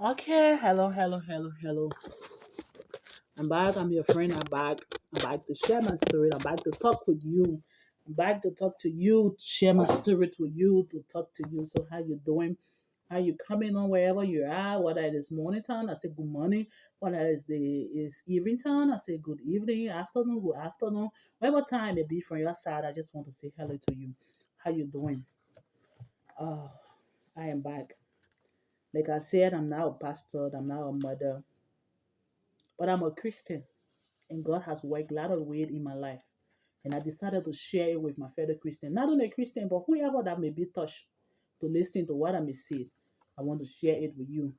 Okay, hello. I'm back. I'm your friend. I'm back. I'm back to share my story. I'm back to talk with you. I'm back to talk to you, to share my story with you, to talk to you. So how you doing? How you coming on wherever you are? Whether it is morning time, I say good morning. Whether it's evening time, I say good evening, afternoon, good afternoon. Whatever time it be from your side, I just want to say hello to you. How you doing? Oh, I am back. Like I said, I'm now a pastor. I'm now a mother. But I'm a Christian, and God has worked a lot of way in my life. And I decided to share it with my fellow Christian. Not only a Christian, but whoever that may be touched to listen to what I may say. I want to share it with you.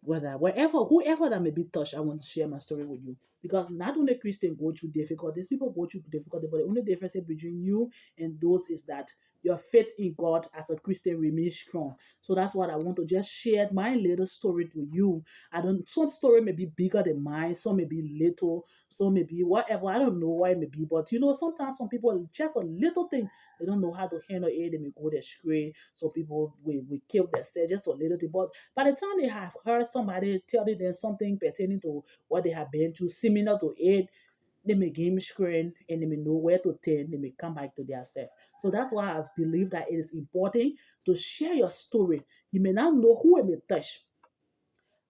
Whoever that may be touched, I want to share my story with you. Because not only Christians go through difficulties, people go through difficulty, but the only difference between you and those is that your faith in God as a Christian remains strong. So that's what I want to just share my little story with you. I don't some story may be bigger than mine, some may be little, some may be whatever. I don't know why it may be, but sometimes some people just a little thing they don't know how to handle it. They may go astray. Some people will kill themselves just a little thing. But by the time they have heard somebody telling them something pertaining to what they have been through, similar to it, they may game screen and they may know where to turn. They may come back to their self. So that's why I believe that it is important to share your story. You may not know who it may touch.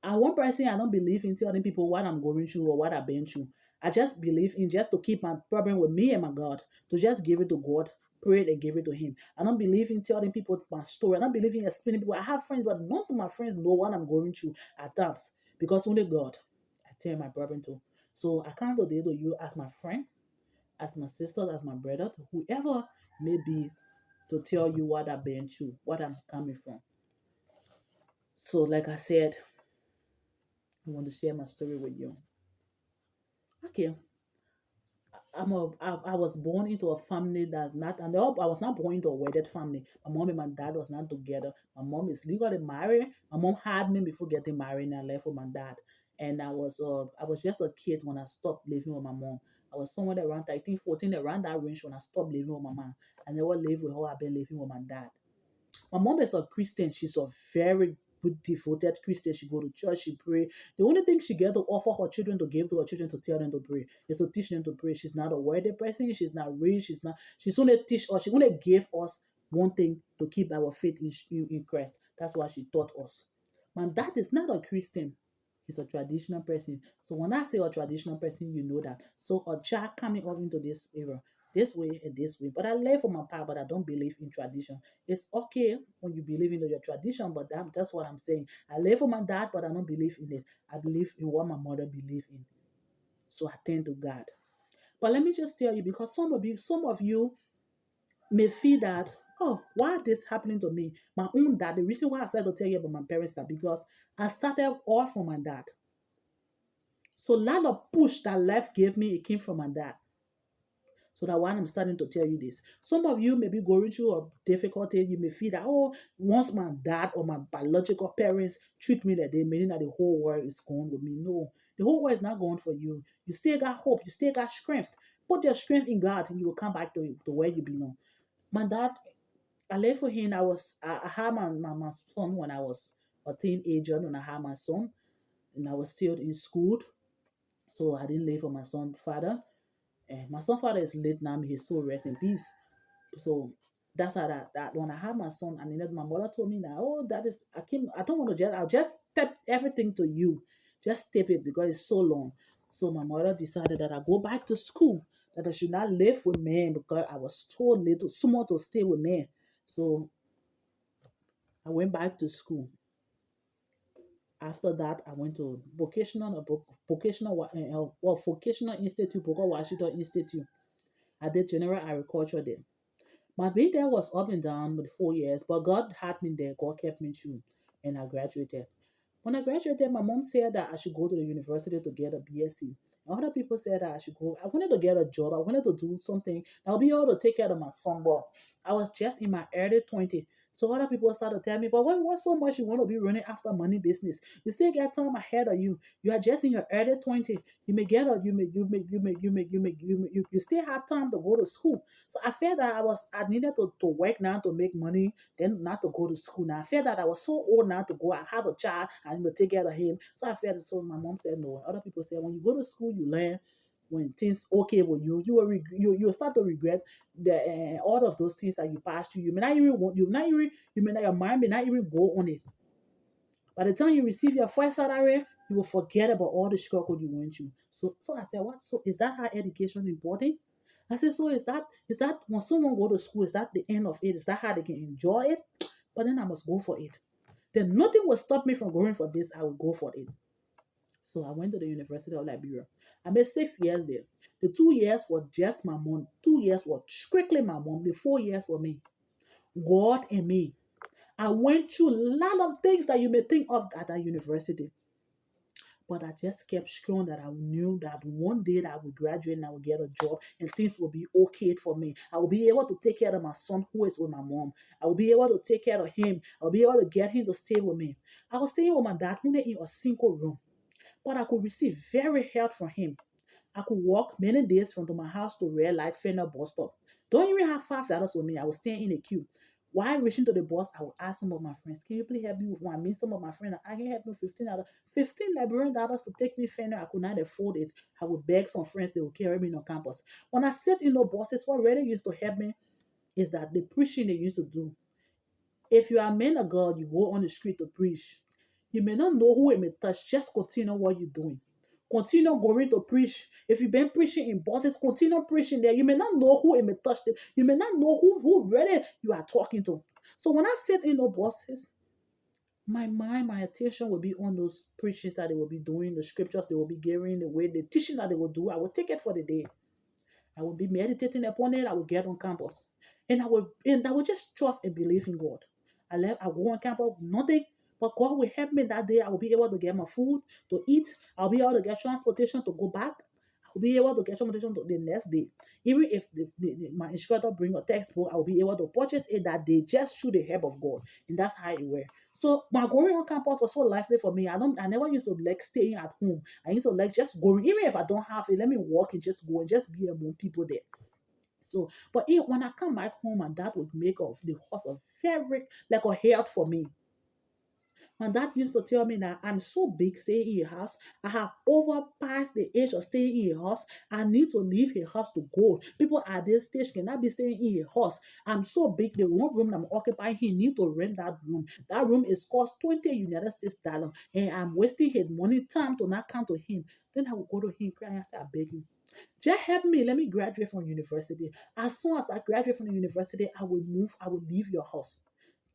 And one person, I don't believe in telling people what I'm going through or what I've been through. I just believe in just to keep my problem with me and my God, to just give it to God, pray it and give it to Him. I don't believe in telling people my story. I don't believe in explaining people. I have friends, but none of my friends know what I'm going through at times because only God I tell my problem to. So I come today to you as my friend, as my sister, as my brother, whoever may be, to tell you what I've been through, what I'm coming from. So, like I said, I want to share my story with you. Okay, I was born into a family that's not, and I was not born into a wedded family. My mom and my dad was not together. My mom is legally married. My mom had me before getting married, and I left with my dad. And I was just a kid when I stopped living with my mom. I was somewhere around 13, 14, around that range when I stopped living with my mom. I never lived with her. I've been living with my dad. My mom is a Christian. She's a very good, devoted Christian. She go to church, she pray. The only thing she get to offer her children to give to her children to tell them to pray is to teach them to pray. She's not a worthy person. She's not rich. She's not. She's only teach us. She only gave us one thing to keep our faith in Christ. That's what she taught us. My dad is not a Christian. He's a traditional person. So when I say a traditional person, you know that. So a child coming up into this era, this way and this way. But I learn from my papa, but I don't believe in tradition. It's okay when you believe in your tradition, but that's what I'm saying. I live for my dad, but I don't believe in it. I believe in what my mother believed in. So I tend to God. But let me just tell you, because some of you may feel that, oh, why this happening to me? My own dad. The reason why I said to tell you about my parents is because I started all from my dad. So a lot of push that life gave me, it came from my dad. So that why I'm starting to tell you this. Some of you may be going through a difficulty. You may feel that, oh, once my dad or my biological parents treat me like they, meaning that the whole world is gone with me. No, the whole world is not gone for you. You still got hope. You still got strength. Put your strength in God and you will come back to where you belong. My dad, I left for him. I had my son when I was a teenager, when I had my son, and I was still in school. So I didn't live for my son's father. And my son's father is late now. May his soul rest in peace. So that's how that when I had my son, and then my mother told me that, oh, that is I don't want to I'll just step everything to you. Just step it because it's so long. So my mother decided that I go back to school, that I should not live with men because I was too little, small to stay with men. So I went back to school. After that, I went to vocational institute, Booker Washington Institute. I did general agriculture there. My being there was up and down with 4 years, but God had me there. God kept me through, and I graduated. When I graduated, my mom said that I should go to the university to get a BSc. Other people said that I should go. I wanted to get a job. I wanted to do something. I'll be able to take care of my son. But I was just in my early 20s. So other people start to tell me, but what so much you want to be running after money business? You still get time ahead of you. You are just in your early 20s. You may get a you still have time to go to school. So I felt that I needed to work now to make money, then not to go to school. Now I felt that I was so old now to go. I have a child, I need to take care of him. So I felt so my mom said no. Other people said when you go to school, you learn. When things okay with you, you will start to regret the all of those things that you passed through. You may not even want you may not your mind may not even go on it. By the time you receive your first salary, you will forget about all the struggle you went through. So I said, what? So is that how education important? I said, so is that when someone go to school, is that the end of it? Is that how they can enjoy it? But then I must go for it. Then nothing will stop me from going for this. I will go for it. So I went to the University of Liberia. I made 6 years there. The 2 years were just my mom. 2 years were strictly my mom. The 4 years were me. God and me. I went through a lot of things that you may think of at that university. But I just kept strong that I knew that one day that I would graduate and I would get a job and things will be okay for me. I will be able to take care of my son who is with my mom. I will be able to take care of him. I will be able to get him to stay with me. I was staying with my dad only in a single room, but I could receive very help from him. I could walk many days from my house to Red Light Fender bus stop. Don't even have $5 with me. I was staying in a queue. While reaching to the bus, I would ask some of my friends, can you please help me with one? I meet some of my friends, I can help me with $15. 15 Liberian dollars to take me Fender. I could not afford it. I would beg some friends, they would carry me on campus. When I sit in the buses, what really used to help me is that the preaching they used to do. If you are a man of God, you go on the street to preach. You may not know who it may touch. Just continue what you're doing. Continue going to preach. If you've been preaching in buses, continue preaching there. You may not know who it may touch them. You may not know who really you are talking to. So when I sit in the buses, my mind, my attention will be on those preachings that they will be doing, the scriptures they will be giving, the way the teaching that they will do. I will take it for the day. I will be meditating upon it. I will get on campus. And I will just trust and believe in God. I go on campus, nothing. But God will help me that day. I will be able to get my food to eat. I'll be able to get transportation to go back. I will be able to get transportation to the next day. Even if my instructor bring a textbook, I will be able to purchase it that day just through the help of God. And that's how it works. So my going on campus was so lively for me. I never used to like staying at home. I used to like just going, even if I don't have it, let me walk and just go and just be among people there. So, but when I come back home, and that would make of the horse a very like a help for me. My dad used to tell me that I'm so big staying in a house. I have overpassed the age of staying in a house. I need to leave a house to go. People at this stage cannot be staying in a house. I'm so big. The one room I'm occupying, he need to rent that room. That room is cost 20 United States dollar, and I'm wasting his money time to not come to him. Then I will go to him crying and say, I beg you. Just help me. Let me graduate from university. As soon as I graduate from the university, I will move. I will leave your house.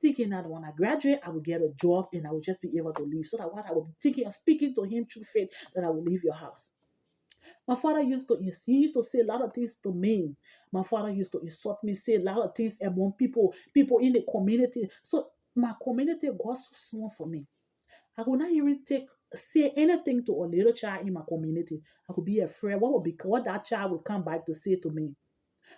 Thinking that when I graduate, I will get a job and I will just be able to leave. So that what I will be thinking of speaking to him through faith that I will leave your house. My father used to say a lot of things to me. My father used to insult me, say a lot of things among people in the community. So my community got so small for me. I could not even say anything to a little child in my community. I could be afraid what that child would come back to say to me.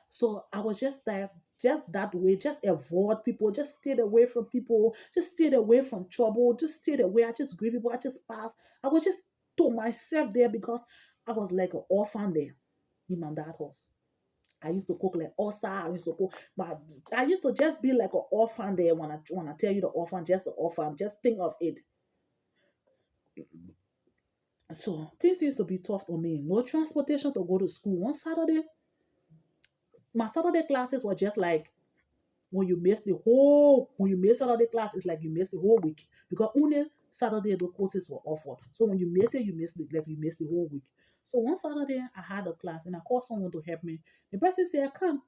So I was just that way, just avoid people, just stay away from people, just stay away from trouble, just stay away. I just greet people, I just pass. I was just to myself there because I was like an orphan there in my dad's house. I used to cook like osa. I used to cook, but I used to just be like an orphan there. When I tell you the orphan, just the orphan, just think of it. So things used to be tough on me. No transportation to go to school. One Saturday, my Saturday classes were just like when you miss Saturday class, it's like you miss the whole week because only Saturday the courses were offered. So when you miss it, you miss the whole week. So one Saturday I had a class and I called someone to help me. The person said, come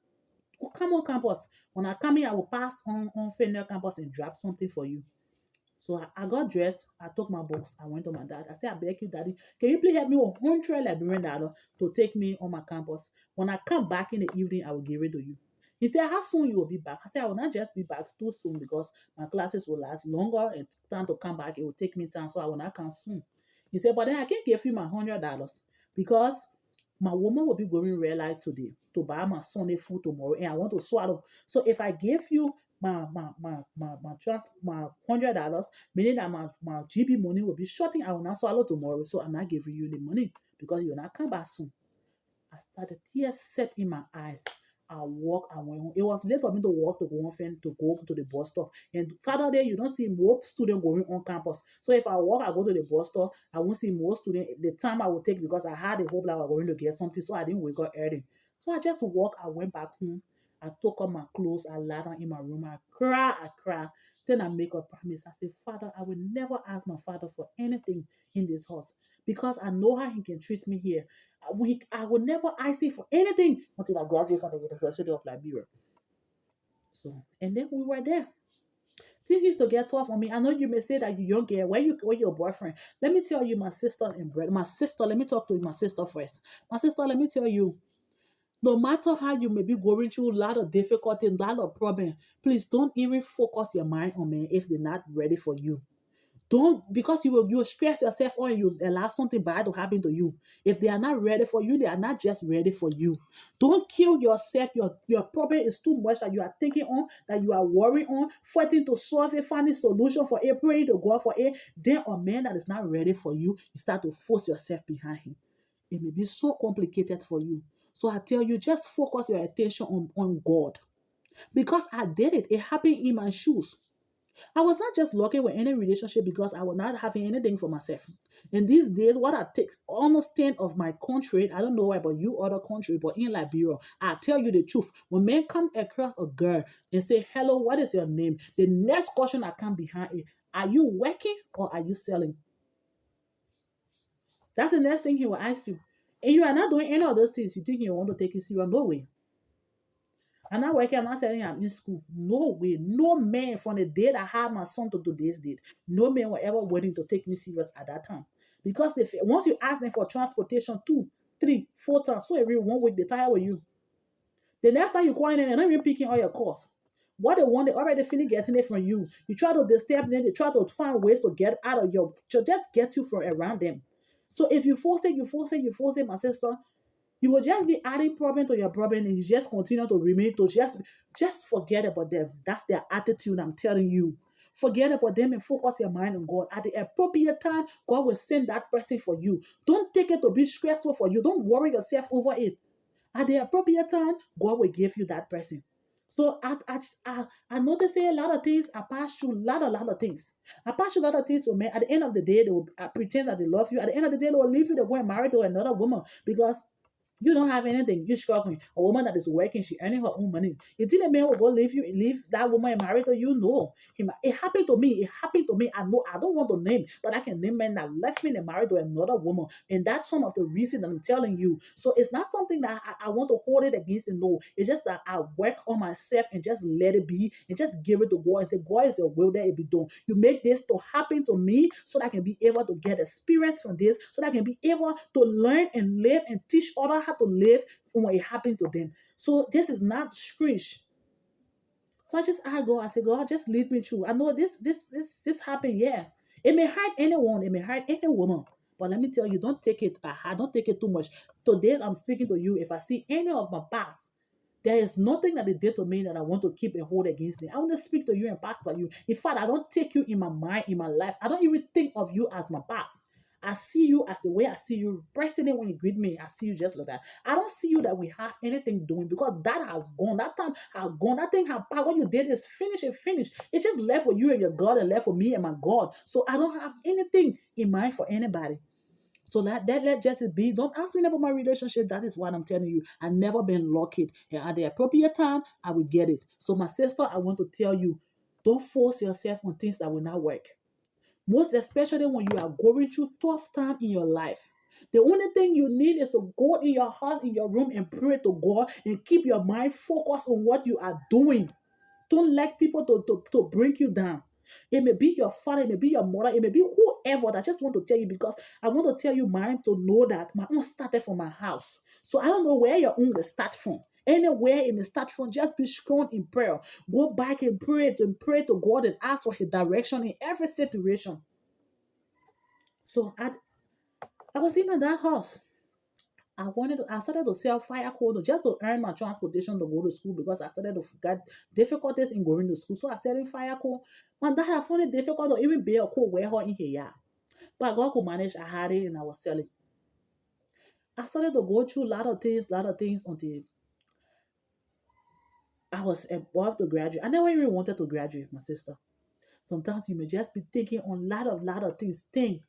on campus. When I come in, I will pass on Fender campus and drop something for you. So I got dressed, I took my books, I went to my dad. I said, I beg you, daddy, can you please help me with 100 Liberian dollar to take me on my campus? When I come back in the evening, I will give it to you. He said, how soon you will be back? I said, I will not just be back too soon because my classes will last longer and time to come back, it will take me time, so I will not come soon. He said, but then I can't give you my $100 because my woman will be going red light today to buy my Sunday food tomorrow and I want to swallow. So if I give you my $100, meaning that my GB money will be shorting. I will not swallow tomorrow, so I'm not giving you the money because you will not come back soon. I started, tears set in my eyes. I walk, I went home. It was late for me to walk to go on to go to the bus stop. And Saturday, you don't see more students going on campus. So if I walk, I go to the bus stop, I won't see more students. The time I would take because I had a hope that I was going to get something, so I didn't wake up early. So I just walked, I went back home. I took off my clothes, I lied down in my room, I cried. Then I make a promise. I said, Father, I will never ask my father for anything in this house because I know how he can treat me here. I will never ask him for anything until I graduate from the University of Liberia. So, and then we were there. Things used to get tough for me. I know you may say that you young girl, where your boyfriend. Let me tell you, my sister and brother, my sister, let me talk to my sister first. My sister, let me tell you, no matter how you may be going through a lot of difficulty, a lot of problem, please don't even focus your mind on men if they're not ready for you. Don't, because you will stress yourself or you allow something bad to happen to you. If they are not ready for you, they are not just ready for you. Don't kill yourself. Your problem is too much that you are thinking on, that you are worrying on, fighting to solve it, finding solution for it, praying to God for it. Then a man that is not ready for you, you start to force yourself behind him. It may be so complicated for you. So I tell you, just focus your attention on God. Because I did it. It happened in my shoes. I was not just lucky with any relationship because I was not having anything for myself. In these days, what I take understand of my country, I don't know about you other country, but in Liberia, I tell you the truth. When men come across a girl and say, hello, what is your name? The next question that come behind it, are you working or are you selling? That's the next thing he will ask you. And you are not doing any of those things. You think he want to take you serious? No way. I'm not working, I'm not saying I'm in school. No way. No man from the day that I had my son to today's date, no man were ever willing to take me serious at that time. Because once you ask them for transportation 2, 3, 4 times, so every 1 week they tire with you. The next time you call in, they're not even picking all your calls. What they want, they already finish getting it from you. You try to disturb them, they try to find ways to get out of to just get you from around them. So if you force it, my sister, you will just be adding problem to your problem and you just continue to remain to just forget about them. That's their attitude, I'm telling you. Forget about them and focus your mind on God. At the appropriate time, God will send that person for you. Don't take it to be stressful for you. Don't worry yourself over it. At the appropriate time, God will give you that person. So I noticed a lot of things. I passed through a lot of things. I passed through a lot of things for me. At the end of the day, they will pretend that they love you. At the end of the day, they will leave you. They go and marry to another woman because you don't have anything. You're struggling. A woman that is working, she earning her own money. You think a man will go leave that woman and marry to you? No. It happened to me. It happened to me. I know. I don't want to name, but I can name men that left me and married to another woman. And that's some of the reason that I'm telling you. So it's not something that I want to hold it against them. No. It's just that I work on myself and just let it be and just give it to God and say, God is your will that it be done. You make this to happen to me so that I can be able to get experience from this, so that I can be able to learn and live and teach others how to live when it happened to them. So this is not strange. So I just ask God, I say, God, just lead me through. I know this happened, yeah. It may hurt anyone, it may hurt any woman. But let me tell you, don't take it don't take it too much. Today I'm speaking to you. If I see any of my past, there is nothing that they did to me that I want to keep and hold against them. I want to speak to you and pass by you. In fact, I don't take you in my mind, in my life. I don't even think of you as my past. I see you as the way I see you. President, when you greet me, I see you just like that. I don't see you that we have anything doing because that has gone. That time has gone. That thing has passed. What you did is finished and finished. It's just left for you and your God and left for me and my God. So I don't have anything in mind for anybody. So let just it be. Don't ask me about my relationship. That is what I'm telling you. I've never been lucky. And at the appropriate time, I will get it. So my sister, I want to tell you, don't force yourself on things that will not work. Most especially when you are going through tough time in your life. The only thing you need is to go in your house, in your room, and pray to God and keep your mind focused on what you are doing. Don't let people to bring you down. It may be your father, it may be your mother, it may be whoever that just want to tell you because I want to tell you mine to know that my own started from my house. So I don't know where your own will start from. Anywhere it may start from, just be strong in prayer. Go back and pray to God and ask for his direction in every situation. So I was in that house. I started to sell fire code just to earn my transportation to go to school because I started to get difficulties in going to school. So I selling fire code. And that I found it difficult to even bear a code where her in here. But God could manage. I had it and I was selling. I started to go through a lot of things until I was above to graduate. I never even wanted to graduate, my sister. Sometimes you may just be thinking on lot of things. Think.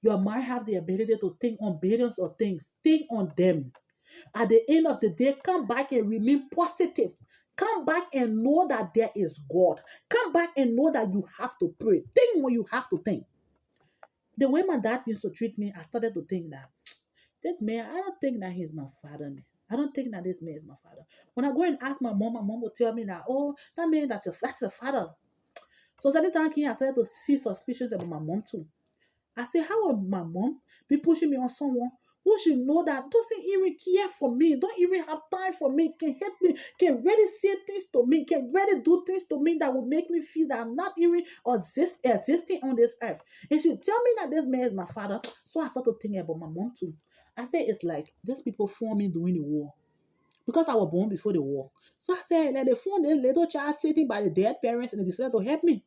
Your mind have the ability to think on billions of things. Think on them. At the end of the day, come back and remain positive. Come back and know that there is God. Come back and know that you have to pray. Think when you have to think. The way my dad used to treat me, I started to think that this man, I don't think that he's my father, man. I don't think that this man is my father. When I go and ask my mom will tell me that, oh, that man, that's a father. So certain time I started to feel suspicious about my mom too. I say, how will my mom be pushing me on someone who should know that doesn't even care for me, don't even have time for me, can help me, can really say things to me, can really do things to me that will make me feel that I'm not even existing on this earth. And she tell me that this man is my father. So I started thinking about my mom too. I said, it's like these people formed me during the war. Because I was born before the war. So I said, like they found this little child sitting by the dead parents and they decided to help me.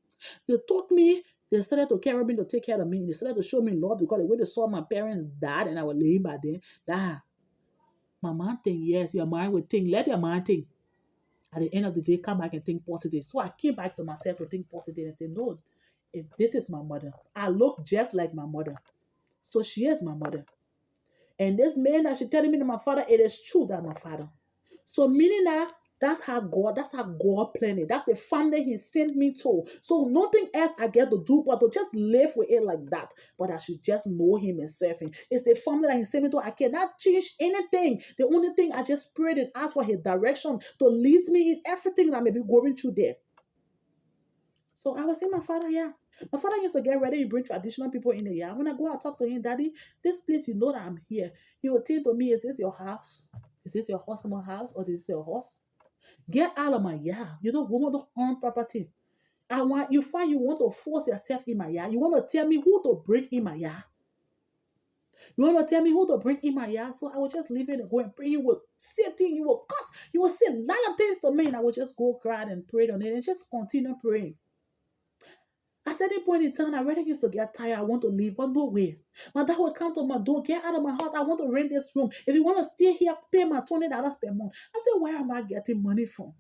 They took me, they started to carry me to take care of me. They started to show me love because the way they saw my parents died and I was laying by them, that my mind think, yes, your mind will think. Let your mind think. At the end of the day, come back and think positive. So I came back to myself to think positive and say, no, if this is my mother. I look just like my mother. So she is my mother. And this man that she telling me that my father, it is true that my father. So meaning that that's how God planned it. That's the family He sent me to. So nothing else I get to do but to just live with it like that. But I should just know Him and serve Him. It's the family that He sent me to. I cannot change anything. The only thing I just prayed and asked for His direction to lead me in everything that I may be going through there. So I was saying, my father, yeah. My father used to get ready and bring traditional people in the yard. When I go out talk to him, Daddy, this place, you know that I'm here. He would say to me, is this your house? Is this your husband's house or is this your horse? Get out of my yard. You don't want to own property. I want you find you want to force yourself in my yard. You want to tell me who to bring in my yard. You want to tell me who to bring in my yard. So I would just leave it and go and pray. You would say things, you would cuss, you would say a lot of things to me, and I would just go cry and pray on it and just continue praying. At certain point in time, I already used to get tired. I want to leave, but no way. My dad would come to my door, get out of my house. I want to rent this room. If you want to stay here, pay my $20 per month. I said, where am I getting money from?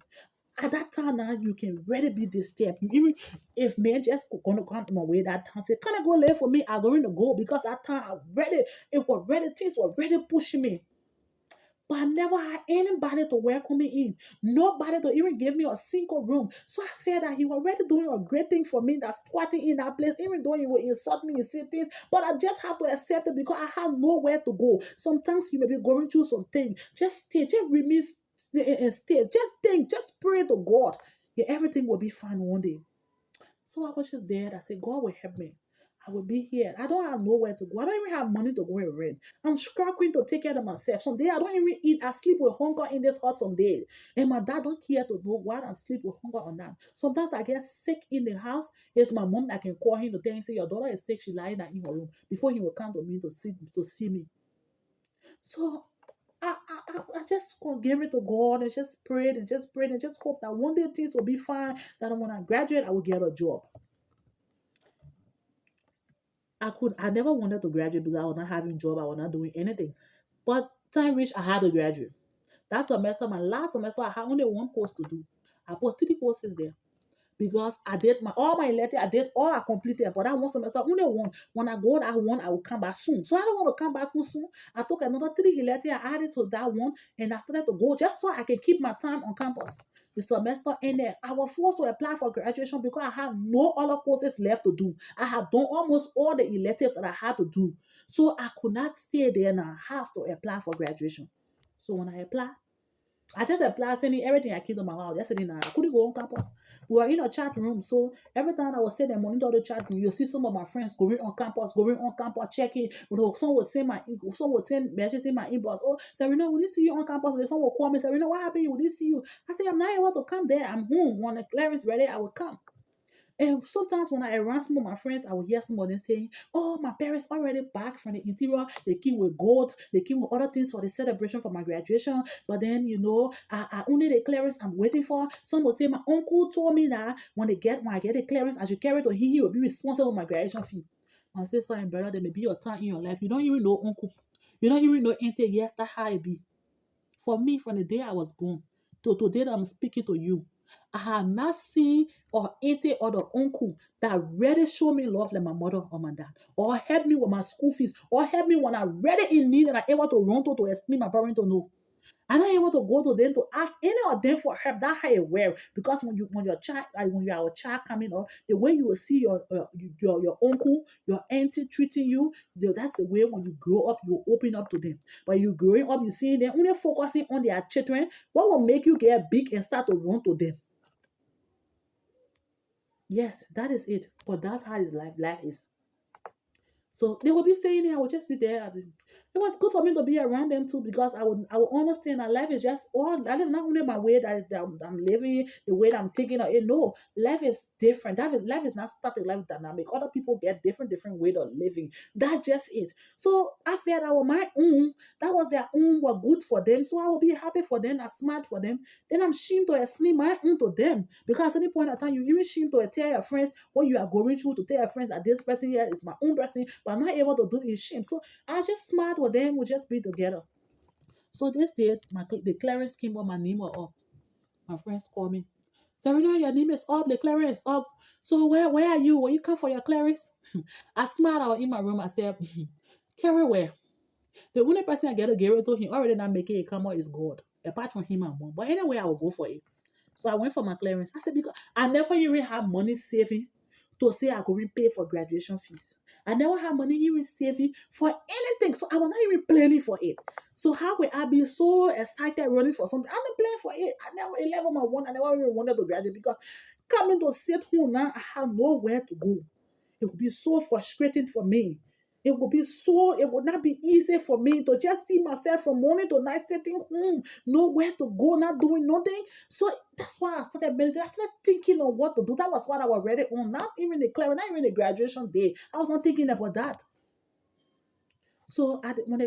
At that time now, you can really be disturbed. You even if men just gonna come my way that time, say, can I go live for me? I'm going to go because that time I ready, it was ready, things were ready pushing me. But I never had anybody to welcome me in. Nobody to even give me a single room. So I felt that he was already doing a great thing for me, that squatting in that place, even though he would insult me and say things. But I just have to accept it because I have nowhere to go. Sometimes you may be going through something. Just stay, just remain and stay. Just think, just pray to God. Yeah, everything will be fine one day. So I was just there. I said, God will help me. I will be here. I don't have nowhere to go. I don't even have money to go and rent. I'm struggling to take care of myself. Some day I don't even eat. I sleep with hunger in this house some day. And my dad don't care to know why I'm sleep with hunger or not. Sometimes I get sick in the house. It's my mom that can call him to tell him, say, your daughter is sick. She lying down in her room. Before he will come to me to see me. So I just gave it to God and just prayed and just prayed and just hope that one day things will be fine. That when I graduate, I will get a job. I never wanted to graduate because I was not having a job, I was not doing anything. But time reached, I had to graduate. That semester, my last semester, I had only one course to do. I put 3 courses there because I did all my letter, I did all I completed, but that one semester, only one. When I go that one, I will come back soon. So I don't want to come back too soon. I took another 3 letter, I added to that one, and I started to go just so I can keep my time on campus. The semester ended. I was forced to apply for graduation because I had no other courses left to do. I had done almost all the electives that I had to do. So I could not stay there and I have to apply for graduation. So when I applied, I just applied, sending everything I keep on my house. Just sitting there. I couldn't go on campus. We were in a chat room. So every time I was sitting and monitor the chat room, you see some of my friends going on campus, checking. Someone would send messages in my inbox. Oh, Serena, we didn't see you on campus. Someone will call me, Serena, what happened? We didn't see you. I said, I'm not able to come there. I'm home. When the clearance ready, I will come. And sometimes when I around some of my friends, I will hear somebody saying, "Oh, my parents already back from the interior. They came with gold. They came with other things for the celebration for my graduation. But then, I only the clearance I'm waiting for." Some will say, "My uncle told me that when I get the clearance, I should carry it to him. He will be responsible for my graduation fee." My sister and brother, there may be your time in your life. You don't even know uncle. You don't even know auntie. Yes, that's how it be. For me, from the day I was born to today that I'm speaking to you, I have not seen or auntie or the uncle that really show me love like my mother or my dad, or help me with my school fees, or help me when I'm really in need and I'm able to run to explain my parents to know. I'm not able to go to them to ask any of them for help. That's how it works. Because when your child, like when you are a child coming up, the way you will see your uncle, your auntie treating you, that's the way when you grow up, you open up to them. But you growing up, you see them only focusing on their children. What will make you get big and start to run to them? Yes, that is it. But that's how his life is. So they will be saying it, I would just be there. It was good for me to be around them too because I would understand that life is just all life is not only my way that I'm living, the way that I'm taking it. No, life is different. Life is not static, life is dynamic. Other people get different way of living. That's just it. So I felt that was my own, that was their own were good for them. So I will be happy for them, I'm smart for them. Then I'm ashamed to explain my own to them. Because at any point in time, you even ashamed to tell your friends what you are going through, to tell your friends that this person here is my own person, but I'm not able to do it, shame. So I just smart with them, we just be together. So this day, the clearance came up, my name was up. My friends call me. Serena, your name is up, the clearance is up. So where are you? When you come for your clearance? I smiled out in my room. I said, Carry where? The only person I get to give it to him already not making it come out is God. Apart from him and mom. But anyway, I will go for it. So I went for my clearance. I said, because I never even had money saving to say I could pay for graduation fees. I never had money even saving for anything. So I was not even planning for it. So how would I be so excited running for something? I'm not planning for it. I never 11 my one. I never even wanted to graduate because coming to sit home now, I have nowhere to go. It would be so frustrating for me. It would not be easy for me to just see myself from morning to night sitting home, nowhere to go, not doing nothing. So that's why I started meditating. I started thinking of what to do. That was what I was ready on. Not even the clear, not even the graduation day. I was not thinking about that. So when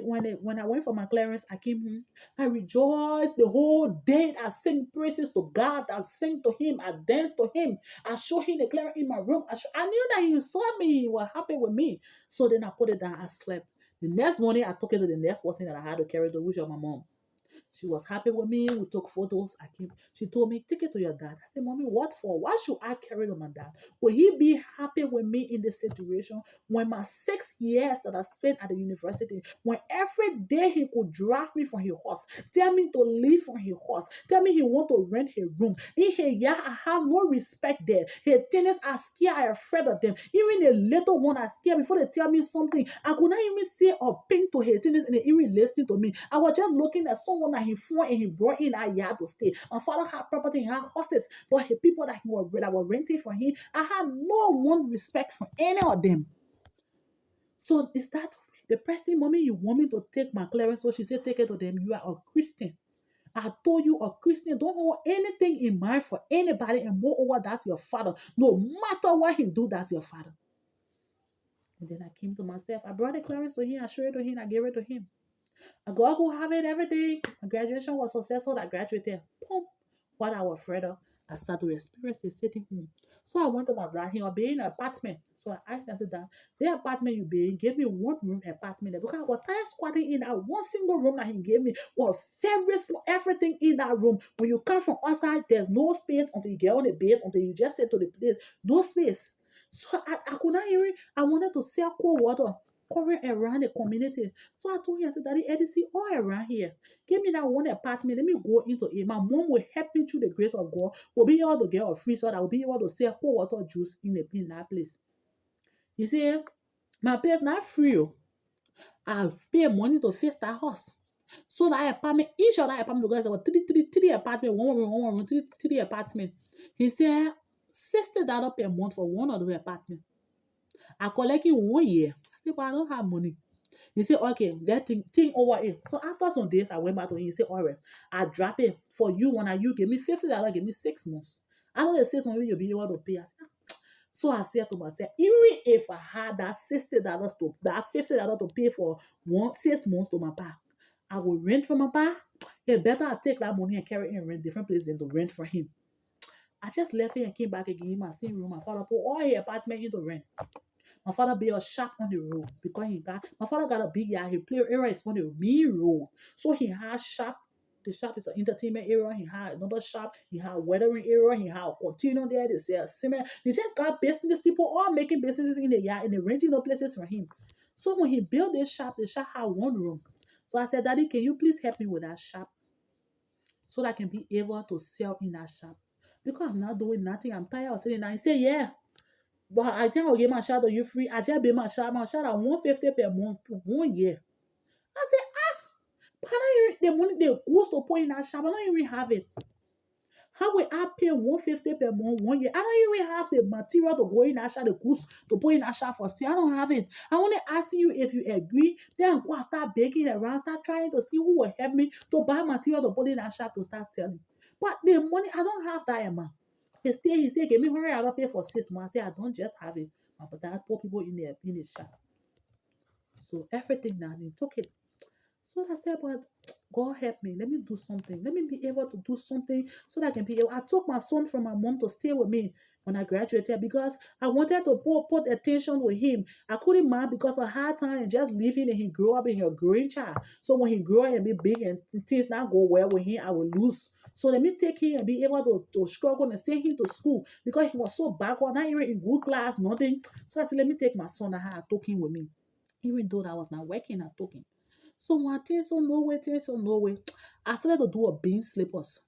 I went for my clearance, I came home. I rejoiced the whole day. I sing praises to God. I sing to Him. I danced to Him. I showed Him the clearance in my room. I knew that He saw me. He was happy with me. So then I put it down. I slept. The next morning, I took it to the next person that I had to carry to, which was my mom. She was happy with me. We took photos. She told me, take it to your dad. I said, Mommy, what for? Why should I carry it to my dad? Will he be happy with me in this situation? When my 6 years that I spent at the university, when every day he could drive me from his horse, tell me to leave from his horse, tell me he want to rent his room. In here, yeah, I have no respect there. His tenants are scared, I'm afraid of them. Even the little one are scared before they tell me something. I could not even say or ping to his tenants and they even listen to me. I was just looking at someone that he found and he brought in our yard to stay. My father had property, he had horses, but the people that were renting from him, I had no one respect for any of them. So is that the person, Mommy, you want me to take my clearance? So she said, take it to them. You are a Christian. I told you a Christian don't hold anything in mind for anybody, and moreover, that's your father. No matter what he do, that's your father. And then I came to myself. I brought the clearance to him. I showed it to him. I gave it to him. God who have it everything. My graduation was successful. I graduated. Boom. What I was afraid of, I started to experience it sitting home. So I went to my brother. He was being in an apartment. So I asked him, I said, that the apartment you be in, give me one room apartment there. Because I was tired squatting in that one single room that he gave me was very small. Everything in that room. When you come from outside, there's no space until you get on the bed, until you just sit to the place. No space. So I could not even, I wanted to sell cold water current around the community. So I told him, I said, Daddy, Edison, all around here. Give me that one apartment. Let me go into it. My mom will help me through the grace of God. We'll be able to get a free so that I will be able to sell cold water juice in that place. You see, my place not free. Oh. I pay money to fix that house. So that apartment, each of that apartment, because there were three apartment, one room, three apartment. He said $60 per month for one of the apartment. I collected 1 year. I said, but I don't have money. He said, okay, that thing over it. So after some days, I went back to him. He said, all right, I drop it for you. When you give me $50, give me 6 months. After the 6 months, you'll be able to pay. I said, So I said to myself, even if I had that $60 to that $50 to pay for 6 months to my pa, I will rent from my pa. It better I take that money and carry it and rent different place than to rent for him. I just left here and came back again in my same room. My father put all his apartment into rent. My father built a shop on the road because my father got a big yard. He play area is on the main road. So he had shop. The shop is an entertainment area. He had another shop. He had a weathering area. He had a container there. They sell cement. They just got business people all making businesses in the yard and they renting no places for him. So when he built this shop, the shop had one room. So I said, Daddy, can you please help me with that shop so that I can be able to sell in that shop? Because I'm not doing nothing. I'm tired of sitting there. He said, yeah. But I think I'll give my shot to you free. I just pay my shot at 150 per month for 1 year. I said, but I don't even, the money they goes to put in that shop, I don't even have it. How will I pay 150 per month 1 year? I don't even have the material to go in that shop, the goods to put in that shop for sale. I don't have it. I only asking you if you agree. Then go and start begging around, start trying to see who will help me to buy material to put in that shop to start selling. But the money, I don't have that amount. He said, give me $100 pay for 6 months. I said, I don't just have it. But I put people in the shop. So everything now, they took it. So I said, but God help me. Let me do something. Let me be able to do something so that I can be able. I took my son from my mom to stay with me when I graduated because I wanted to put attention with him. I couldn't mind because of hard time and just living and he grew up in a growing child. So when he grew up and be big and things not go well with him, I will lose. So let me take him and be able to struggle and send him to school because he was so backward, not even in good class, nothing. So I said, let me take my son. I took him with me. Even though I was not working, I took him. So when things don't know way, I started to do a bean slippers.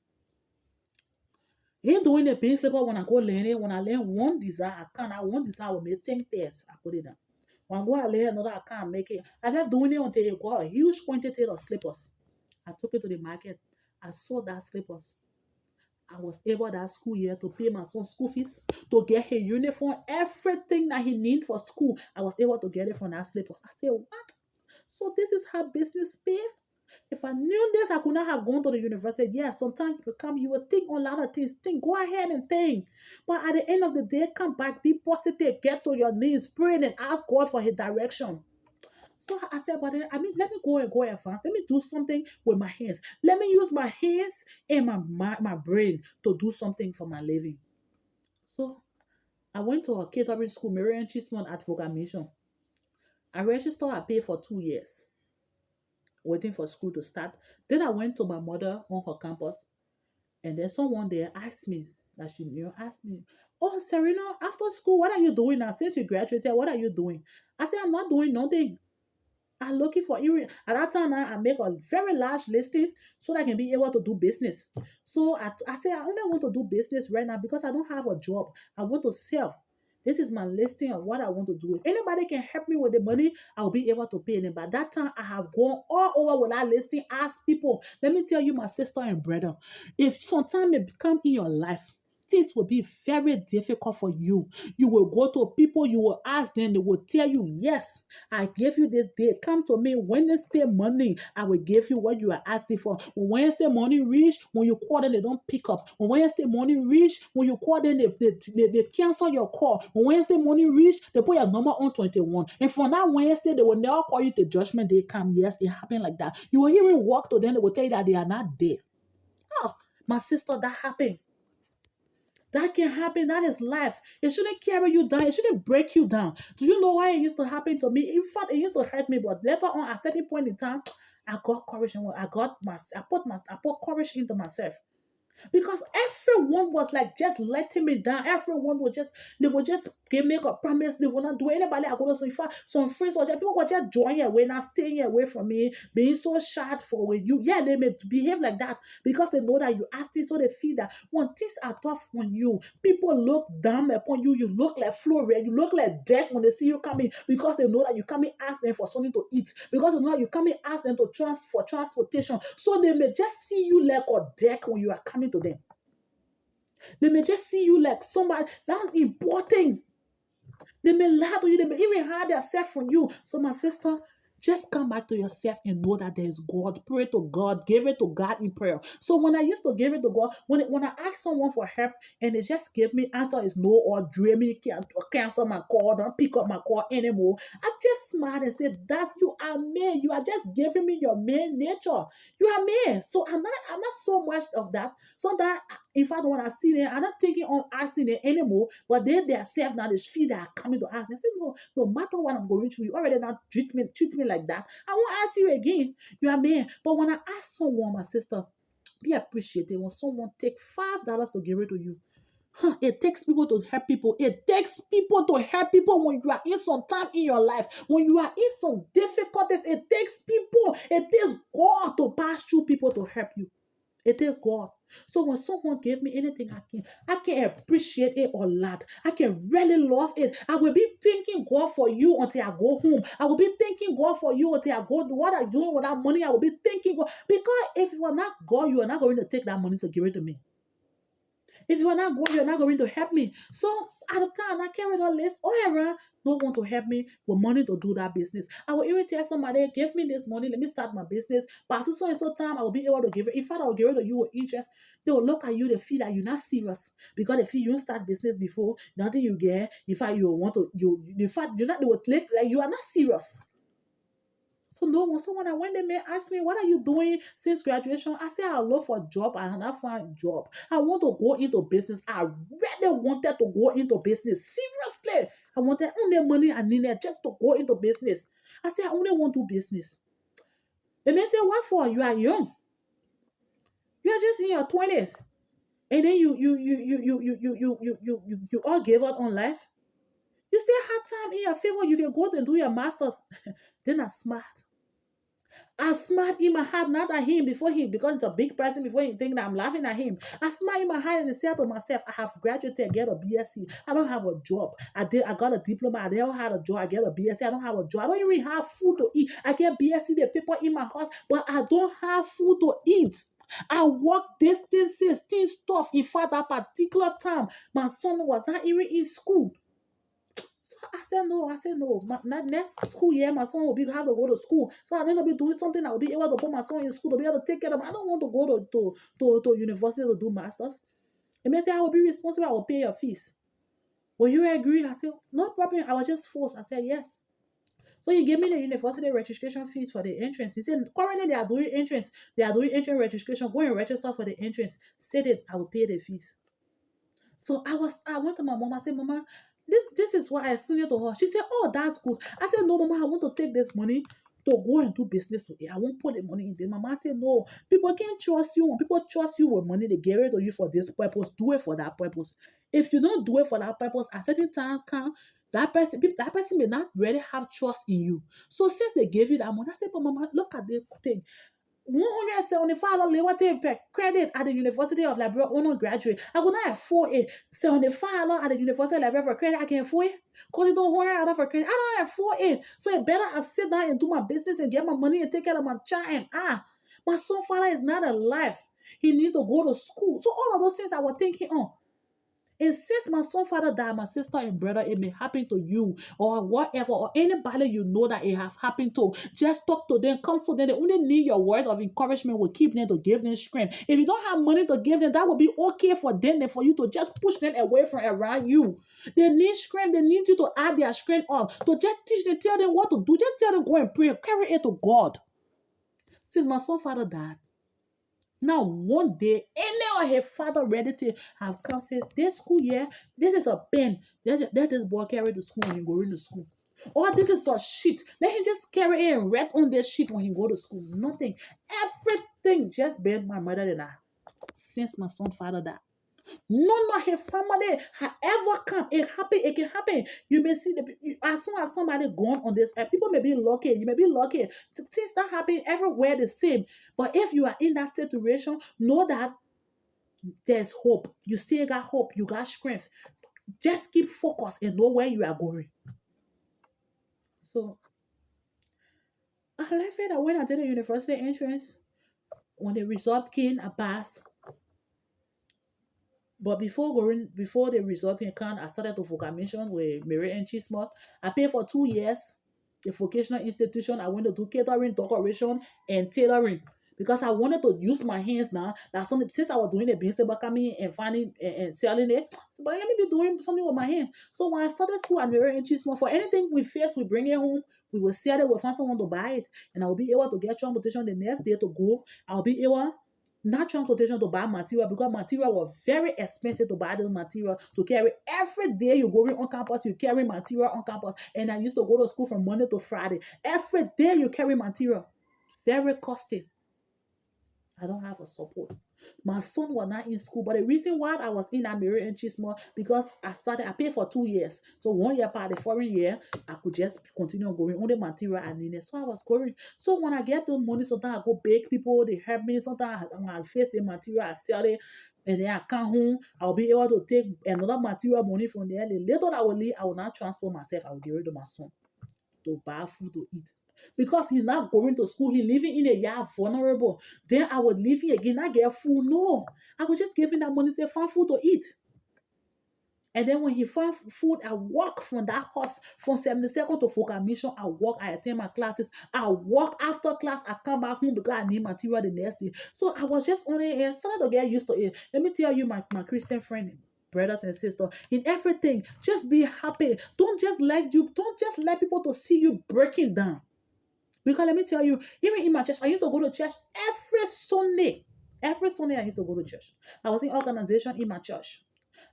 Ain't doing the bean slipper when I go learn it. When I learn one design, I one design will make 10 pairs. I put it down. When I go and learn another, I can't make it. I just doing it until it got a huge quantity of slippers. I took it to the market. I sold that slippers. I was able that school year to pay my son's school fees, to get his uniform, everything that he needs for school. I was able to get it from that slippers. I said, what? So this is how business pay? If I knew this, I could not have gone to the university. Yes, sometimes you come, you will think on a lot of things. Think, go ahead and think. But at the end of the day, come back, be positive, get to your knees, pray and ask God for his direction. So I said, but let me go advance. Let me do something with my hands. Let me use my hands and my brain to do something for my living. So I went to a catering school, Marian Chismond Advocate Mission. I registered, I paid for 2 years, waiting for school to start. Then I went to my mother on her campus, and then someone there asked me, that she knew, asked me, oh, Serena, after school, what are you doing now? Since you graduated, what are you doing? I said, I'm not doing nothing. I'm looking for at that time I make a very large listing so that I can be able to do business. So I say I only want to do business right now because I don't have a job. I want to sell. This is my listing of what I want to do. If anybody can help me with the money, I'll be able to pay them. But that time I have gone all over with that listing. Ask people. Let me tell you, my sister and brother, if sometime it come in your life, this will be very difficult for you. You will go to people, you will ask them, they will tell you, yes, I gave you this day. Come to me Wednesday morning. I will give you what you are asking for. When Wednesday morning reach, when you call them, they don't pick up. When Wednesday morning reach, when you call them, they cancel your call. When Wednesday morning reach, they put your number on 21. And from that Wednesday, they will never call you to judgment day come. Yes, it happened like that. You will even walk to them, they will tell you that they are not there. Oh, my sister, that happened. That can happen. That is life. It shouldn't carry you down. It shouldn't break you down. Do you know why it used to happen to me? In fact, it used to hurt me. But later on, at a certain point in time, I got courage and I put courage into myself. Because everyone was like just letting me down. Everyone was just, they would just make a promise they will not do. Anybody I go to, so in fact, some friends or people were just drawing away, not staying away from me, being so shy for with you. Yeah, they may behave like that because they know that you ask it, so they feel that when things are tough on you, people look down upon you. You look like Florida, you look like death when they see you coming because they know that you come and ask them for something to eat. Because they know that you come and ask them for transportation. So they may just see you like a deck when you are coming to them. They may just see you like somebody that's important. They may lie to you. They may even hide themselves from you. So my sister, Just come back to yourself and know that there is God. Pray to God. Give it to God in prayer. So when I used to give it to God, when I ask someone for help and they just give me answer is no or dream me, cancel my call, don't pick up my call anymore, I just smile and say, that you are me. You are just giving me your main nature. You are me. So I'm not so much of that. Sometimes if I don't want to see them, I'm not thinking on asking them anymore, but they themselves now they feel that are coming to ask. They say, no matter what I'm going through, you already not treat me like that. I won't ask you again. You are me. But when I ask someone, my sister, be appreciated when someone take $5 to give it to you. Huh, it takes people to help people. It takes people to help people when you are in some time in your life. When you are in some difficulties, it takes people. It takes God to pass through people to help you. It is God. So when someone give me anything, I can appreciate it a lot. I can really love it. I will be thanking God for you until I go home. I will be thanking God for you until I go. What I'm doing with that money, I will be thanking God. Because if you are not God, you are not going to take that money to give it to me. If you are not going, you're not going to help me. So at the time, I carried a list all around. No one to help me with money to do that business. I will even tell somebody, give me this money, let me start my business. But so and so time, I will be able to give it. In fact, I will give it to you with interest. They will look at you, they feel that you're not serious. Because they feel you start business before, nothing you get. In fact, you want to, in fact, you're not, they will click like you are not serious. So no one, someone that when they may ask me, what are you doing since graduation? I say I look for a job. I cannot find a job. I want to go into business. I really wanted to go into business. Seriously. I wanted only money I needed just to go into business. I said I only want to do business. And they say, what for? You are young. You are just in your 20s. And then you all gave up on life. You still have time in your favor. You can go and do your masters. Then I smart. I smiled in my heart, not at him before him, because it's a big person before him thinking that I'm laughing at him. I smiled in my heart and said to myself, I have graduated, I get a BSc. I don't have a job. I got a diploma, I never had a job, I get a BSc, I don't have a job. I don't even have food to eat. I get BSc, the paper in my house, but I don't have food to eat. I work distances, things stuff. In fact, that particular time, my son was not even in school. So I said no. I said no. Next school year, my son will be have to go to school. So I'm gonna be doing something. I'll be able to put my son in school to be able to take care of him. I don't want to go to university to do masters. And they say I will be responsible. I will pay your fees. Will you agree? I said no problem. I was just forced. I said yes. So he gave me the university registration fees for the entrance. He said currently they are doing entrance. They are doing entrance registration. Go and register for the entrance. Said it. I will pay the fees. So I went to my mom. I said, Mama, this is what I explained it to her. She said, oh, that's good. I said, no, Mama, I want to take this money to go and do business with it. I won't put the money in there. Mama said, no, people can't trust you. When people trust you with money, they give it to you for this purpose. Do it for that purpose. If you don't do it for that purpose, at certain time come, that person may not really have trust in you. So since they gave you that money, I said, but Mama, look at the thing. $175 liberty per credit at the University of Liberia undergraduate. I could not afford it. $75 at the University of Liberia for credit. I can afford it. Because you don't worry out for credit. I don't afford it. So it better I sit down and do my business and get my money and take care of my child. And my son father is not alive. He need to go to school. So all of those things I was thinking on. And since my son father died, my sister and brother, it may happen to you or whatever, or anybody you know that it have happened to. Just talk to them, counsel them. They only need your words of encouragement will keep them to give them strength. If you don't have money to give them, that will be okay for them and for you to just push them away from around you. They need strength. They need you to add their strength on. To just teach them, tell them what to do. Just tell them go and pray. Carry it to God. Since my son father died, now, one day, any of his father relative have come says, this school year, this is a pen. Let this boy carry to school when he go into school. Or this is a sheet. Let him just carry it and write on this sheet when he go to school. Nothing. Everything just been my mother and I. Since my son father died. None of his family have ever come. It can happen. You may see as soon as somebody gone on this earth, people may be lucky. You may be lucky. Things that happen everywhere the same. But if you are in that situation, know that there's hope. You still got hope. You got strength. Just keep focused and know where you are going. So I left it. I went and did the university entrance. When the result came, I passed. But before the result came, I started to vocation with Mary and Chismont. I paid for 2 years. a vocational institution. I went to do catering, decoration, and tailoring because I wanted to use my hands now. That's something since I was doing the business, but coming and finding and selling it. So, but let me be doing something with my hand. So when I started school at Mary and Chismo, for anything we face, we bring it home. We will sell it. We'll find someone to buy it, and I will be able to get transportation the next day to go. I'll be able not transportation to buy material because material was very expensive to buy those material to carry. Every day you going on campus, you carry material on campus. And I used to go to school from Monday to Friday. Every day you carry material. Very costly. I don't have a support. My son was not in school, but the reason why I was in that Mary and Chismo because I paid for 2 years. So 1 year part, the following year, I could just continue going. Only material I needed. So I was going. So when I get the money, sometimes I go beg people, they help me. Sometimes when I face the material, I sell it. And then I come home, I'll be able to take another material money from there. Later I will leave, I will not transfer myself. I will give it to my son to buy food to eat. Because he's not going to school, he's living in a yard vulnerable. Then I would leave him again, not get food. No. I would just give him that money, say, find food to eat. And then when he found food, I walk from that house from 72nd to Focal Mission. I walk, I attend my classes. I walk after class, I come back home because I need material the next day. So I was just on it and started to get used to it. Let me tell you, my Christian friend, brothers and sisters, in everything, just be happy. Don't just let people to see you breaking down. Because let me tell you, even in my church, I used to go to church every Sunday. Every Sunday, I used to go to church. I was in organization in my church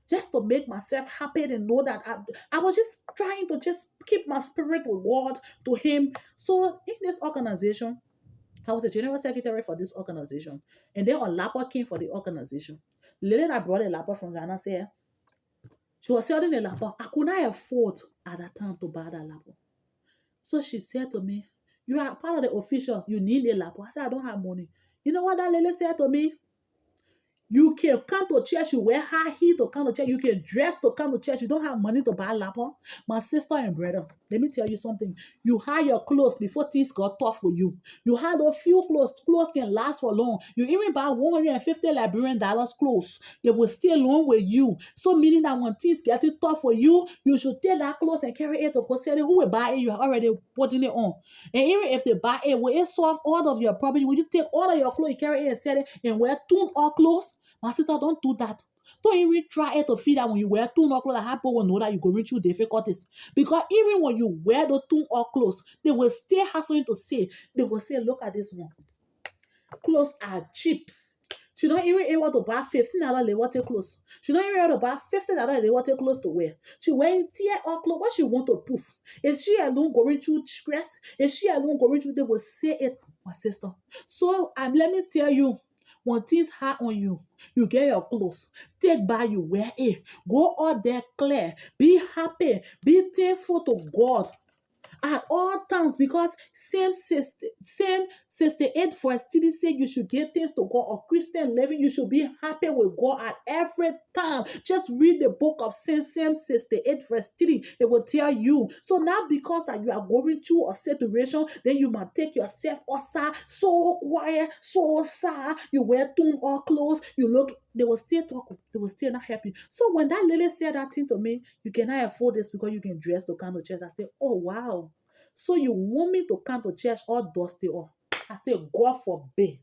just to make myself happy and know that I was just trying to just keep my spirit with God to Him. So in this organization, I was a general secretary for this organization. And then a lapper came for the organization. The lady that brought a lapper from Ghana said, she was selling a lapper. I could not afford at that time to buy that lapper. So she said to me, you are part of the officials. You need a laptop. I said, I don't have money. You know what that lady said to me? You can come to church, you wear high heel to come to church, you can dress to come to church, you don't have money to buy a laptop. My sister and brother, let me tell you something. You hide your clothes before things got tough for you. You had a few clothes. Clothes can last for long. You even buy $150 Liberian clothes. It will stay long with you. So meaning that when things get tough for you, you should take that clothes and carry it to go sell it. Who will buy it? You are already putting it on. And even if they buy it, will it solve all of your problems? Will you take all of your clothes, carry it and sell it and wear tune all clothes? My sister, don't do that. Don't even try it to feel that when you wear tune or clothes, people will know that you're going through difficulties. Because even when you wear the tune or clothes, they will still have something to say. They will say, look at this one. Clothes are cheap. She don't even able to buy $15 water clothes. She don't even able to buy $50 water clothes to wear. She wearing tear or clothes. What she want to prove? Is she alone going through stress? Is she alone going through? They will say it, my sister. So let me tell you, when things hard on you, you get your clothes. Take by you, wear it. Go out there clear. Be happy. Be thankful to God at all times, because same 68 verse 30 say you should give things to God. Or Christian living, you should be happy with God at every time. Just read the book of Psalm 68 verse 3. It will tell you. So not because that you are going through a situation, then you might take yourself outside so quiet, so sad. You wear tune or clothes. You look. They will still talk. They will still not happy. So when that lady said that thing to me, you cannot afford this because you can dress to come to church. I said, oh wow. So you want me to come to church all dusty or? I said, God forbid.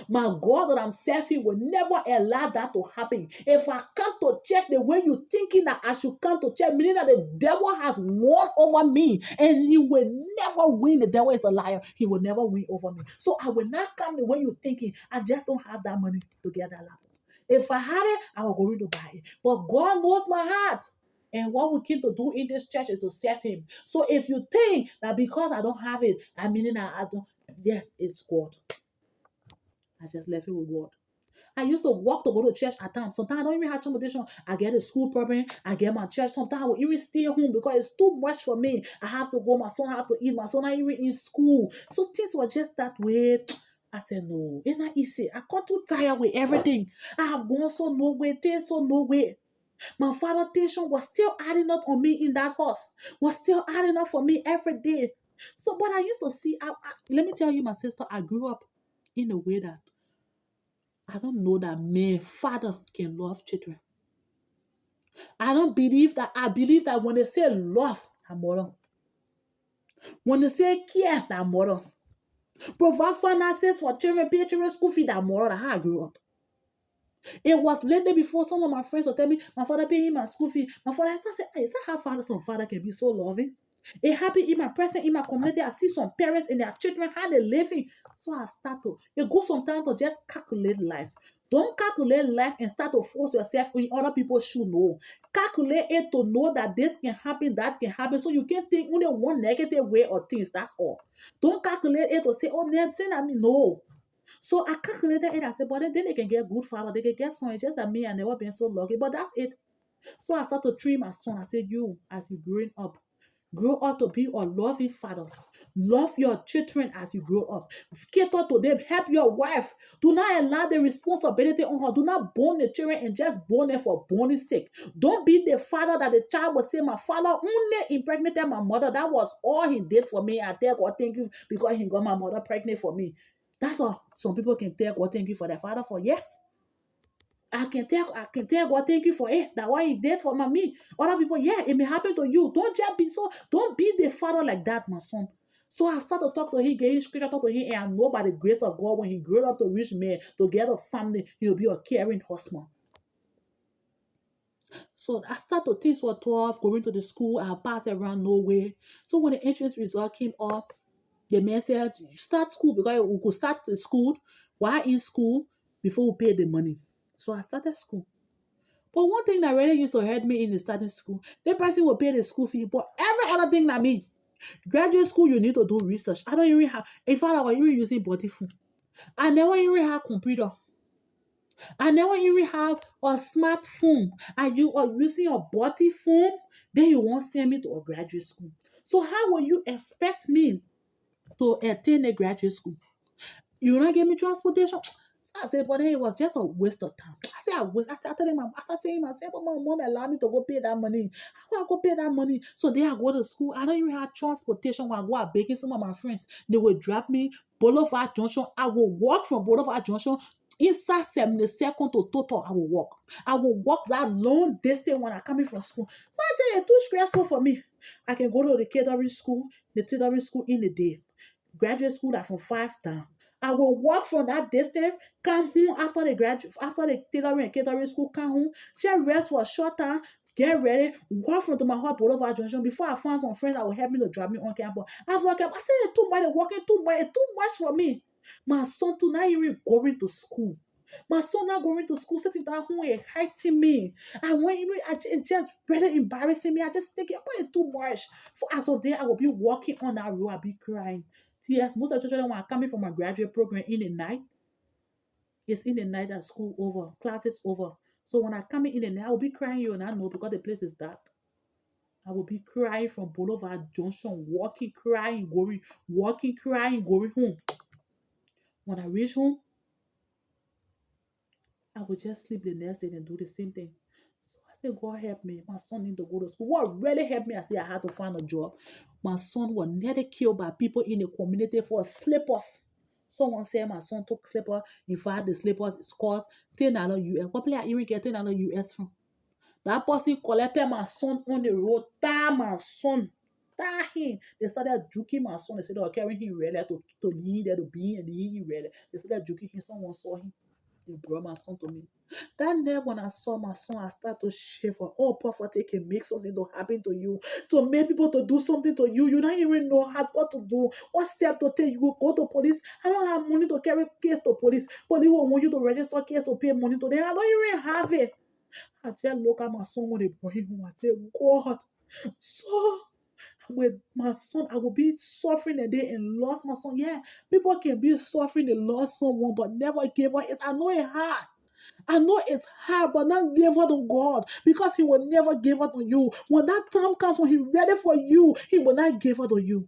My God that I'm serving will never allow that to happen. If I come to church the way you thinking that I should come to church, meaning that the devil has won over me and he will never win. The devil is a liar. He will never win over me. So I will not come the way you thinking. I just don't have that money to get that laptop. If I had it, I was going to buy it. But God knows my heart. And what we came to do in this church is to serve Him. So if you think that because I don't have it, I mean that I don't, yes, it's God. I just left it with God. I used to walk to go to church at times. Sometimes I don't even have transportation. I get a school problem. I get my church. Sometimes I will even stay home because it's too much for me. I have to go. My son has to eat. My son not even in school. So things were just that way. I said, no, it's not easy. I got too tired with everything. I have gone so nowhere, things so nowhere. My father tension was still adding up on me in that house. Was still adding up for me every day. So, but I used to see, let me tell you, my sister, I grew up in a way that I don't know that my father can love children. I believe that when they say love, I'm moral. When they say care, that mother. Provide finances for children, pay children school fee, that mother, that how I grew up. It was later before some of my friends would tell me, my father paying my school fee. My father, I said, "Hey, is that how some father can be so loving? It happened in my present, in my community. I see some parents and their children, how they living. So I start to, it goes sometimes to just calculate life. Don't calculate life and start to force yourself in other people should know. Calculate it to know that this can happen, that can happen. So you can think only one negative way of things. That's all. Don't calculate it to say, oh, nothing. I mean, no. So I calculated it. I said, but then they can get good father, they can get son. It's just that me, I never been so lucky. But that's it. So I started to train my son. I said, you, as you growing up, grow up to be a loving father. Love your children as you grow up. Cater to them. Help your wife. Do not allow the responsibility on her. Do not born the children and just born them for born's sake. Don't be the father that the child will say, my father only impregnated my mother. That was all he did for me. I tell God, thank you because he got my mother pregnant for me. That's all. Some people can tell God, thank you for their father for. Yes. I can tell God thank you for it. That what he did for me. Other people, yeah, it may happen to you. Don't be the father like that, my son. So I start to talk to him, get his scripture, talk to him, and I know by the grace of God, when he grew up to reach man, to get a family, he'll be a caring husband. So I start to teach for 12, going to the school, I pass around nowhere. So when the entrance result came up, the man said, start school because we could start the school while in school before we pay the money. So I started school. But one thing that really used to hurt me in the starting school, the person will pay the school fee, but every other thing that me, graduate school, you need to do research. I don't even have, in fact, I was even using body phone. I never even have computer. I never even have a smartphone. And you are using a body phone, then you won't send me to a graduate school. So how will you expect me to attend a graduate school? You will not give me transportation. So I said, but then it was just a waste of time. I started telling my, I started saying myself, but my mom allowed me to go pay that money. How will I go pay that money? So then I go to school. I don't even have transportation when I go out baking. Some of my friends, they will drop me Boulevard Junction. I will walk from Boulevard Junction inside 70 seconds to Total. I will walk. I will walk that long distance when I'm coming from school. So I said, it's too stressful for me. I can go to the catering school in the day. Graduate school like from 5 down. I will walk from that distance, come home after the tailoring and catering school, come home, just rest for a short time, get ready, walk from to my hot Boulevard Junction before I find some friends that will help me to drive me on campus. After campus, I said it's too much walking, too much for me. My son too not even going to school. My son not going to school, sitting down home is hurting me. It's just really embarrassing me. I just think it's too much. For as a day, I will be walking on that road, I'll be crying. Yes, most especially when I'm coming from my graduate program in the night, it's in the night that school over, class is over. So when I come in the night, I will be crying, you and I know because the place is dark. I will be crying from Boulevard Junction, walking, crying, going, walking, crying, going home. When I reach home, I will just sleep the next day and do the same thing. So I said, God help me. My son need to go to school. What really helped me, I said I had to find a job. My son was nearly killed by people in the community for slippers. Someone said my son took slippers. In fact, the slippers is cost $10 US. What place I even get $10 US from? That person collected my son on the road, tie my son, tie him. They started juking my son. They said they were carrying him really to lead there to be and lead him really. They started juking him. Someone saw him. They brought my son to me. That night when I saw my son, I started to shiver. Oh, poverty can make something to happen to you. To make people to do something to you. You don't even know what to do. What step to take. You will go to police. I don't have money to carry case to police. Police will want you to register case to pay money to them. I don't even have it. I just look at my son when they brought him home. I said, God. So with my son, I will be suffering a day and lost my son. Yeah, people can be suffering and lost someone, but never give up. I know it's hard. I know it's hard, but not give up on God because He will never give up on you. When that time comes, when He's ready for you, He will not give up on you.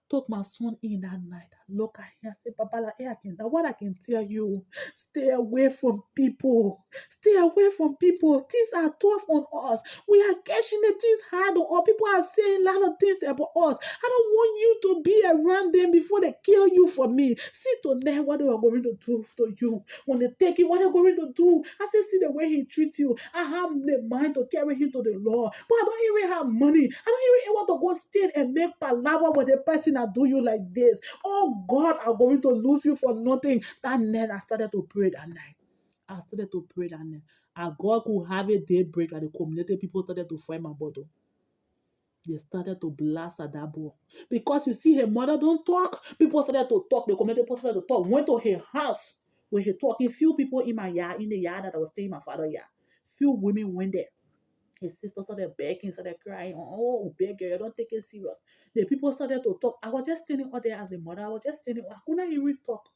took my son in that night. I look at him, I said, Papa, like, what I can tell you, stay away from people. Stay away from people. Things are tough on us. We are catching the things hard on us. People are saying a lot of things about us. I don't want you to be around them before they kill you for me. See to them what they are going to do to you. When they take it, what they're going to do. I said, see the way he treats you. I have the mind to carry him to the Lord. But I don't even have money. I don't even want to go stand and make palaver with the person that do you like this. Oh God, I'm going to lose you for nothing. That night I started to pray that night. I started to pray that night. And God could have a daybreak at the community. People started to find my bottle. They started to blast at that boy. Because you see, her mother don't talk. People started to talk. The community people started to talk. Went to her house where he talking. Few people in my yard, in the yard that I was staying in my father's yard. Few women went there. His sister started begging, started crying. Oh, beg girl, don't take it serious. The people started to talk. I was just standing out there as a mother. I was just standing. I couldn't even talk.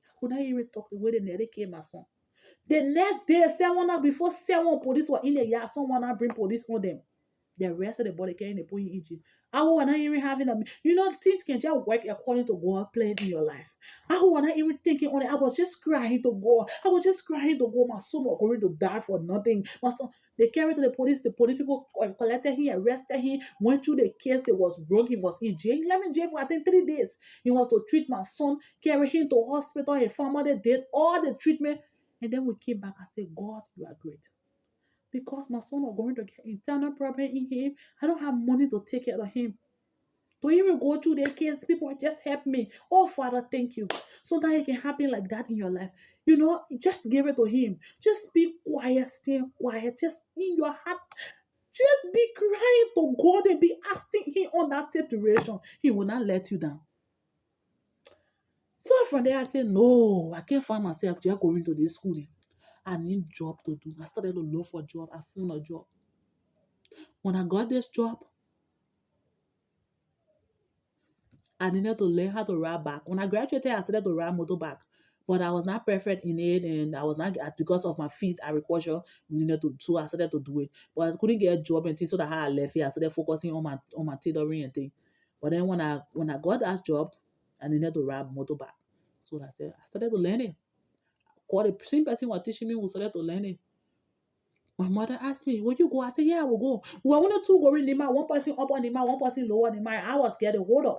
I couldn't even talk the way they nearly came my son. The next day, someone before 7 police were in the yard, someone bring police on them. The rest of the body carrying the put in Egypt. I want not even having a, things can just work according to God plan in your life. I was not even thinking on it. I was just crying to God. I was just crying to God. My son was going to die for nothing. My son, they carried to the police. The police people collected him, arrested him, went through the case. That was wrong. He was in jail. He left in jail for I think 3 days. He was to treat my son, carry him to hospital. His family did all the treatment. And then we came back and said, God, you are great. Because my son was going to get internal problem in him. I don't have money to take care of him. To even go through their case, people just help me. Oh, Father, thank you. So that it can happen like that in your life. Just give it to him. Just be quiet, stay quiet. Just in your heart, just be crying to God and be asking him on that situation. He will not let you down. So from there, I said, no, I can't find myself just going to this school. I need job to do. I started to look for a job. I found a job. When I got this job, I needed to learn how to ride back. When I graduated, I started to ride motorbike. But I was not perfect in it, and I was not, because of my feet agriculture, so I started to do it. But I couldn't get a job and things, so that how I left here. I started focusing on my tailoring and things. But then when I got that job, I needed to ride motorbike. So I started to learn it. Called the same person who was teaching me who started to learn it. My mother asked me, "Would you go?" I said, "Yeah, I will go." We were only two going Nima, one person up on Nima, one person lower Nima. I was scared to hold up.